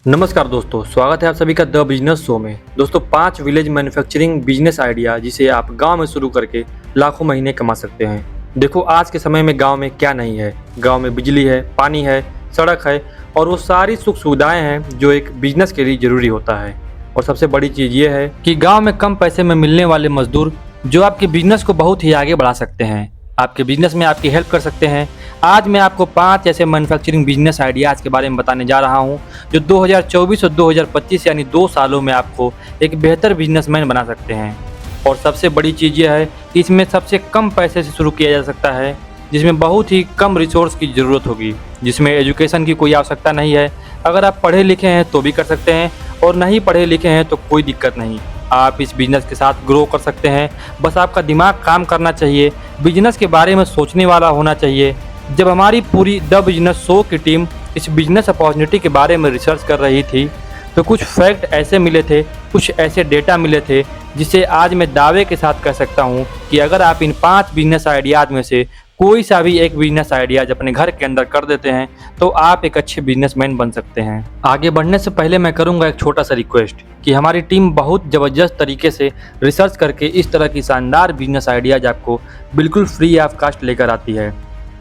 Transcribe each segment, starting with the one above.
नमस्कार दोस्तों, स्वागत है आप सभी का द बिजनेस शो में। दोस्तों 5 विलेज मैन्युफैक्चरिंग बिजनेस आइडिया जिसे आप गांव में शुरू करके लाखों महीने कमा सकते हैं। देखो आज के समय में गांव में क्या नहीं है। गांव में बिजली है, पानी है, सड़क है और वो सारी सुख सुविधाएं हैं जो एक बिजनेस के लिए जरूरी होता है। और सबसे बड़ी चीज़ ये है कि गाँव में कम पैसे में मिलने वाले मजदूर जो आपके बिजनेस को बहुत ही आगे बढ़ा सकते हैं, आपके बिजनेस में आपकी हेल्प कर सकते हैं। आज मैं आपको 5 ऐसे मैन्युफैक्चरिंग बिजनेस आइडियाज़ के बारे में बताने जा रहा हूं जो 2024 और 2025 यानी 2 सालों में आपको एक बेहतर बिजनेसमैन बना सकते हैं। और सबसे बड़ी चीज़ यह है कि इसमें सबसे कम पैसे से शुरू किया जा सकता है, जिसमें बहुत ही कम रिसोर्स की ज़रूरत होगी, जिसमें एजुकेशन की कोई आवश्यकता नहीं है। अगर आप पढ़े लिखे हैं तो भी कर सकते हैं और नहीं पढ़े लिखे हैं तो कोई दिक्कत नहीं, आप इस बिज़नेस के साथ ग्रो कर सकते हैं। बस आपका दिमाग काम करना चाहिए, बिजनेस के बारे में सोचने वाला होना चाहिए। जब हमारी पूरी द बिजनेस शो की टीम इस बिजनेस अपॉर्चुनिटी के बारे में रिसर्च कर रही थी तो कुछ फैक्ट ऐसे मिले थे, कुछ ऐसे डेटा मिले थे जिसे आज मैं दावे के साथ कह सकता हूँ कि अगर आप इन 5 बिजनेस आइडियाज़ में से कोई सा भी एक बिजनेस आइडियाज अपने घर के अंदर कर देते हैं तो आप एक अच्छे बिजनेसमैन बन सकते हैं। आगे बढ़ने से पहले मैं करूंगा एक छोटा सा रिक्वेस्ट कि हमारी टीम बहुत ज़बरदस्त तरीके से रिसर्च करके इस तरह की शानदार बिजनेस आइडियाज आपको बिल्कुल फ्री ऑफ कास्ट लेकर आती है।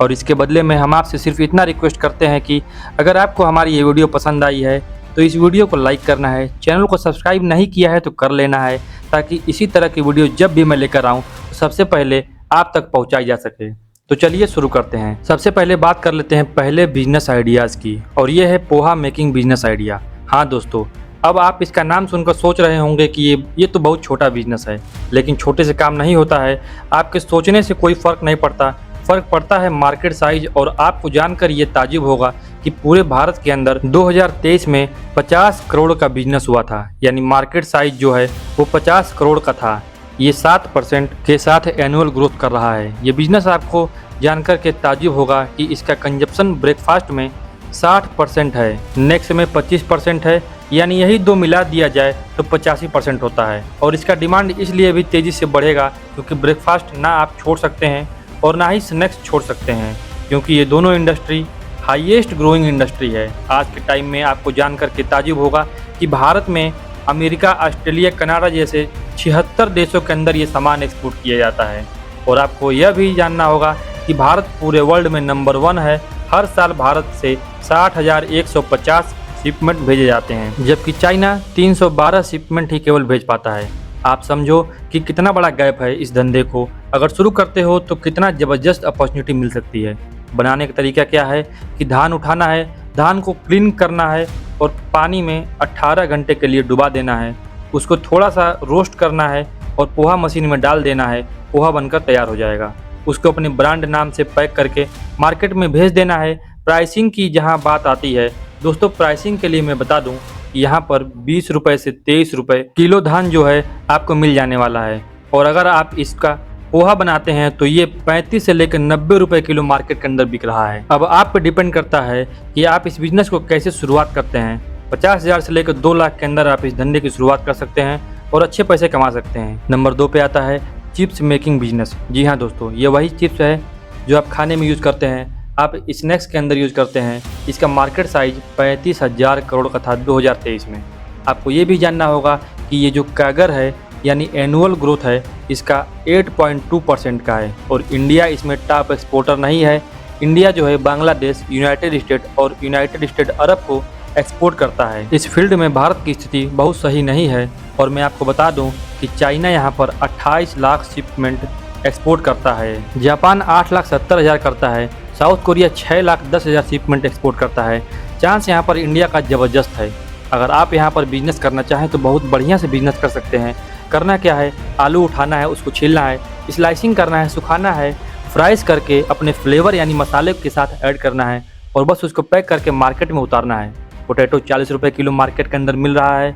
और इसके बदले में हम आपसे सिर्फ इतना रिक्वेस्ट करते हैं कि अगर आपको हमारी ये वीडियो पसंद आई है तो इस वीडियो को लाइक करना है, चैनल को सब्सक्राइब नहीं किया है तो कर लेना है, ताकि इसी तरह की वीडियो जब भी मैं लेकर आऊँ तो सबसे पहले आप तक पहुँचाई जा सके। तो चलिए शुरू करते हैं। सबसे पहले बात कर लेते हैं पहले बिजनेस आइडियाज़ की, और ये है पोहा मेकिंग बिजनेस आइडिया। हाँ दोस्तों, अब आप इसका नाम सुनकर सोच रहे होंगे कि ये तो बहुत छोटा बिजनेस है, लेकिन छोटे से काम नहीं होता है। आपके सोचने से कोई फ़र्क नहीं पड़ता, फ़र्क पड़ता है मार्केट साइज। और आपको जानकर ये ताजुब होगा कि पूरे भारत के अंदर 2023 में 50 करोड़ का बिजनेस हुआ था, यानी मार्केट साइज जो है वो 50 करोड़ का था। ये 7% के साथ एनुअल ग्रोथ कर रहा है। ये बिजनेस आपको जानकर के ताजुब होगा कि इसका कंजप्शन ब्रेकफास्ट में 60% है, नेक्स्ट में 25% है, यानी यही दो मिला दिया जाए तो 85% होता है। और इसका डिमांड इसलिए भी तेज़ी से बढ़ेगा क्योंकि ब्रेकफास्ट ना आप छोड़ सकते हैं और ना ही स्नैक्स छोड़ सकते हैं, क्योंकि ये दोनों इंडस्ट्री हाईएस्ट ग्रोइंग इंडस्ट्री है। आज के टाइम में आपको जानकर के ताजुब होगा कि भारत में अमेरिका, ऑस्ट्रेलिया, कनाडा जैसे 76 देशों के अंदर ये सामान एक्सपोर्ट किया जाता है। और आपको यह भी जानना होगा कि भारत पूरे वर्ल्ड में नंबर 1 है। हर साल भारत से 60,150 शिपमेंट भेजे जाते हैं, जबकि चाइना 312 शिपमेंट ही केवल भेज पाता है। आप समझो कि कितना बड़ा गैप है। इस धंधे को अगर शुरू करते हो तो कितना ज़बरदस्त अपॉर्चुनिटी मिल सकती है। बनाने का तरीका क्या है कि धान उठाना है, धान को क्लीन करना है और पानी में 18 घंटे के लिए डुबा देना है, उसको थोड़ा सा रोस्ट करना है और पोहा मशीन में डाल देना है। पोहा बनकर तैयार हो जाएगा। उसको अपने ब्रांड नाम से पैक करके मार्केट में भेज देना है। प्राइसिंग की जहां बात आती है दोस्तों, प्राइसिंग के लिए मैं बता दूं कि यहाँ पर 20 रुपये से 23 रुपये किलो धान जो है आपको मिल जाने वाला है। और अगर आप इसका पोहा बनाते हैं तो ये 35 से लेकर 90 रुपये किलो मार्केट के अंदर बिक रहा है। अब आप पे डिपेंड करता है कि आप इस बिज़नेस को कैसे शुरुआत करते हैं। 50,000 से लेकर 2 लाख के अंदर आप इस धंधे की शुरुआत कर सकते हैं और अच्छे पैसे कमा सकते हैं। नंबर 2 पे आता है चिप्स मेकिंग बिजनेस। जी हाँ दोस्तों, ये वही चिप्स है जो आप खाने में यूज़ करते हैं, आप स्नैक्स के अंदर यूज़ करते हैं। इसका मार्केट साइज 35,000 करोड़ का था 2023 में। आपको ये भी जानना होगा कि ये जो कागर है यानी एनुअल ग्रोथ है इसका 8.2% का है और इंडिया इसमें टॉप एक्सपोर्टर नहीं है। इंडिया जो है बांग्लादेश, यूनाइटेड स्टेट और यूनाइटेड स्टेट अरब को एक्सपोर्ट करता है। इस फील्ड में भारत की स्थिति बहुत सही नहीं है। और मैं आपको बता दूं कि चाइना यहाँ पर 28 लाख शिपमेंट एक्सपोर्ट करता है, जापान 8,70,000 करता है, साउथ कोरिया 6,10,000 शिपमेंट एक्सपोर्ट करता है। चांस यहाँ पर इंडिया का ज़बरदस्त है। अगर आप यहाँ पर बिजनेस करना चाहें तो बहुत बढ़िया से बिजनेस कर सकते हैं। करना क्या है, आलू उठाना है, उसको छीलना है, स्लाइसिंग करना है, सुखाना है, फ्राइज करके अपने फ्लेवर यानी मसाले के साथ ऐड करना है और बस उसको पैक करके मार्केट में उतारना है। पोटैटो 40 रुपये किलो मार्केट के अंदर मिल रहा है,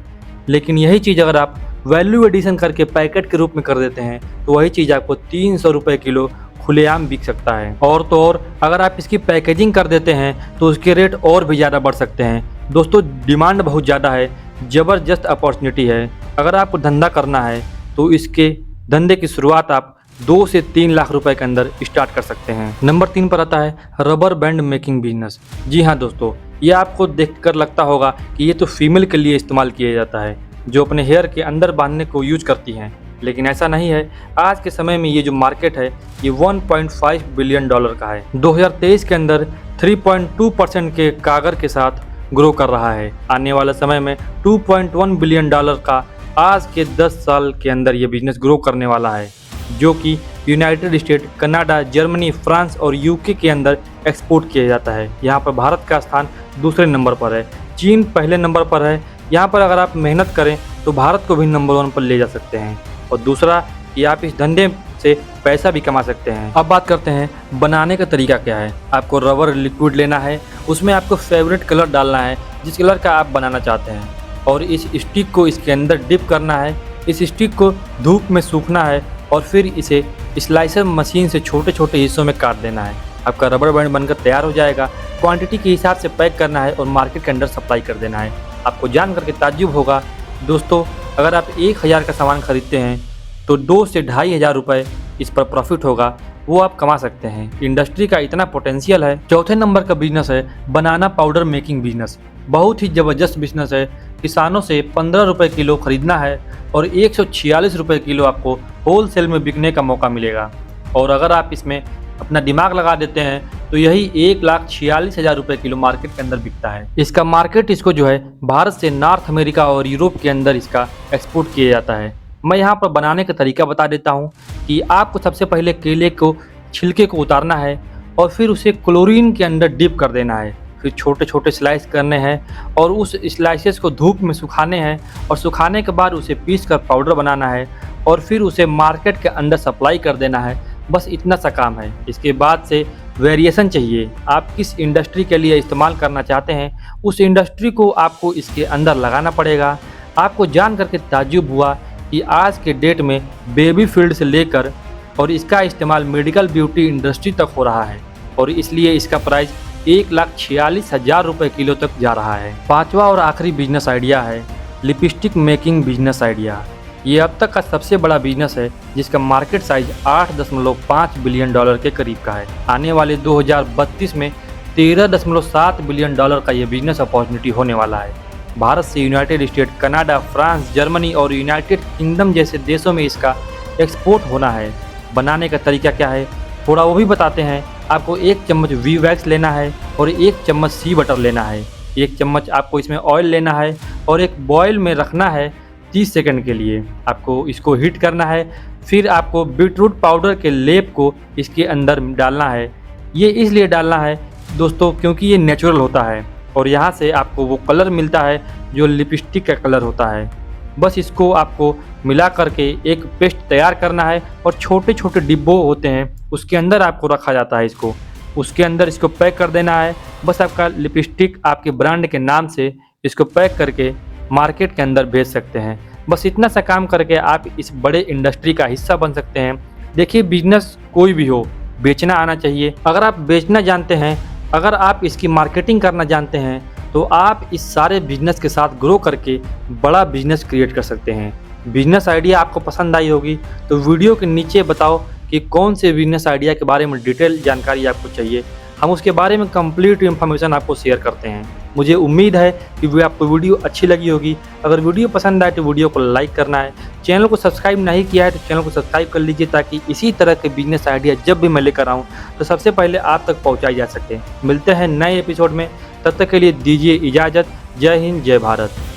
लेकिन यही चीज़ अगर आप वैल्यू एडिशन करके पैकेट के रूप में कर देते हैं तो वही चीज़ आपको 300 रुपये किलो खुलेआम बिक सकता है। और तो और अगर आप इसकी पैकेजिंग कर देते हैं तो उसके रेट और भी ज़्यादा बढ़ सकते हैं। दोस्तों डिमांड बहुत ज़्यादा है, ज़बरदस्त अपॉर्चुनिटी है। अगर आपको धंधा करना है तो इसके धंधे की शुरुआत आप 2 से 3 लाख रुपए के अंदर स्टार्ट कर सकते हैं। नंबर 3 पर आता है रबर बैंड मेकिंग बिजनेस। जी हाँ दोस्तों, ये आपको देखकर लगता होगा कि ये तो फीमेल के लिए इस्तेमाल किया जाता है, जो अपने हेयर के अंदर बांधने को यूज करती हैं, लेकिन ऐसा नहीं है। आज के समय में ये जो मार्केट है ये 1.5 बिलियन डॉलर का है। 2023 के अंदर 3.2% के कागर के साथ ग्रो कर रहा है। आने वाले समय में 2.1 बिलियन डॉलर का आज के 10 साल के अंदर ये बिजनेस ग्रो करने वाला है, जो कि United state, Canada, Germany, France और यूके के अंदर एक्सपोर्ट किया जाता है। यहाँ पर भारत का स्थान दूसरे नंबर पर है, चीन पहले नंबर पर है। यहाँ पर अगर आप मेहनत करें तो भारत को भी नंबर 1 पर ले जा सकते हैं। और दूसरा कि आप इस धंधे से पैसा भी कमा सकते हैं। अब बात करते हैं बनाने का तरीका क्या है। आपको रबर लिक्विड लेना है, उसमें आपको फेवरेट कलर डालना है जिस कलर का आप बनाना चाहते हैं, और इस स्टिक को इसके अंदर डिप करना है। इस स्टिक को धूप में सूखना है और फिर इसे स्लाइसर मशीन से छोटे छोटे हिस्सों में काट देना है। आपका रबर बैंड बनकर तैयार हो जाएगा। क्वांटिटी के हिसाब से पैक करना है और मार्केट के अंदर सप्लाई कर देना है। आपको जान करके ताज्जुब होगा दोस्तों, अगर आप 1000 का सामान खरीदते हैं तो 2 से 2500 रुपये इस पर प्रॉफिट होगा, वो आप कमा सकते हैं। इंडस्ट्री का इतना पोटेंशियल है। चौथे नंबर का बिजनेस है बनाना पाउडर मेकिंग बिजनेस। बहुत ही ज़बरदस्त बिजनेस है। किसानों से 15 रुपये किलो खरीदना है और 146 रुपये किलो आपको होलसेल में बिकने का मौका मिलेगा। और अगर आप इसमें अपना दिमाग लगा देते हैं तो यही 1,46,000 रुपये किलो मार्केट के अंदर बिकता है। इसका मार्केट इसको जो है भारत से नॉर्थ अमेरिका और यूरोप के अंदर इसका एक्सपोर्ट किया जाता है। मैं यहाँ पर बनाने का तरीका बता देता हूँ कि आपको सबसे पहले केले को छिलके को उतारना है और फिर उसे क्लोरीन के अंदर डिप कर देना है। फिर छोटे छोटे स्लाइस करने हैं और उस स्लाइसेस को धूप में सुखाने हैं और सुखाने के बाद उसे पीस कर पाउडर बनाना है और फिर उसे मार्केट के अंदर सप्लाई कर देना है। बस इतना सा काम है। इसके बाद से वेरिएशन चाहिए। आप किस इंडस्ट्री के लिए इस्तेमाल करना चाहते हैं उस इंडस्ट्री को आपको इसके अंदर लगाना पड़ेगा। आपको जान करके ताज्जुब हुआ कि आज के डेट में बेबी फील्ड से लेकर और इसका इस्तेमाल मेडिकल ब्यूटी इंडस्ट्री तक हो रहा है और इसलिए इसका प्राइस 1,46,000 रुपये किलो तक जा रहा है। पांचवा और आखिरी बिजनेस आइडिया है लिपस्टिक मेकिंग बिजनेस आइडिया। ये अब तक का सबसे बड़ा बिजनेस है जिसका मार्केट साइज 8.5 बिलियन डॉलर के करीब का है। आने वाले 2032 में 13.7 बिलियन डॉलर का ये बिजनेस अपॉर्चुनिटी होने वाला है। भारत से United state, Canada, France, Germany और यूनाइटेड किंगडम जैसे देशों में इसका एक्सपोर्ट होना है। बनाने का तरीका क्या है थोड़ा वो भी बताते हैं। आपको 1 चम्मच वी वैक्स लेना है और 1 चम्मच सी बटर लेना है। 1 चम्मच आपको इसमें ऑयल लेना है और एक बॉयल में रखना है 30 सेकंड के लिए। आपको इसको हीट करना है। फिर आपको बीटरूट पाउडर के लेप को इसके अंदर डालना है। ये इसलिए डालना है दोस्तों क्योंकि ये नेचुरल होता है और यहाँ से आपको वो कलर मिलता है जो लिपस्टिक का कलर होता है। बस इसको आपको मिला करके एक पेस्ट तैयार करना है और छोटे छोटे डिब्बों होते हैं उसके अंदर आपको रखा जाता है। इसको उसके अंदर इसको पैक कर देना है। बस आपका लिपस्टिक आपके ब्रांड के नाम से इसको पैक करके मार्केट के अंदर भेज सकते हैं। बस इतना सा काम करके आप इस बड़े इंडस्ट्री का हिस्सा बन सकते हैं। देखिए बिजनेस कोई भी हो, बेचना आना चाहिए। अगर आप बेचना जानते हैं, अगर आप इसकी मार्केटिंग करना जानते हैं तो आप इस सारे बिजनेस के साथ ग्रो करके बड़ा बिजनेस क्रिएट कर सकते हैं। बिजनेस आइडिया आपको पसंद आई होगी तो वीडियो के नीचे बताओ कि कौन से बिजनेस आइडिया के बारे में डिटेल जानकारी आपको चाहिए। हम उसके बारे में कंप्लीट इन्फॉर्मेशन आपको शेयर करते हैं। मुझे उम्मीद है कि आपको वीडियो अच्छी लगी होगी। अगर वीडियो पसंद आए तो वीडियो को लाइक करना है। चैनल को सब्सक्राइब नहीं किया है तो चैनल को सब्सक्राइब कर लीजिए ताकि इसी तरह के बिजनेस आइडिया जब भी मैं लेकर आऊँ तो सबसे पहले आप तक पहुँचाई जा सके। मिलते हैं नए एपिसोड में, तब तक के लिए दीजिए इजाज़त। जय हिंद, जय भारत।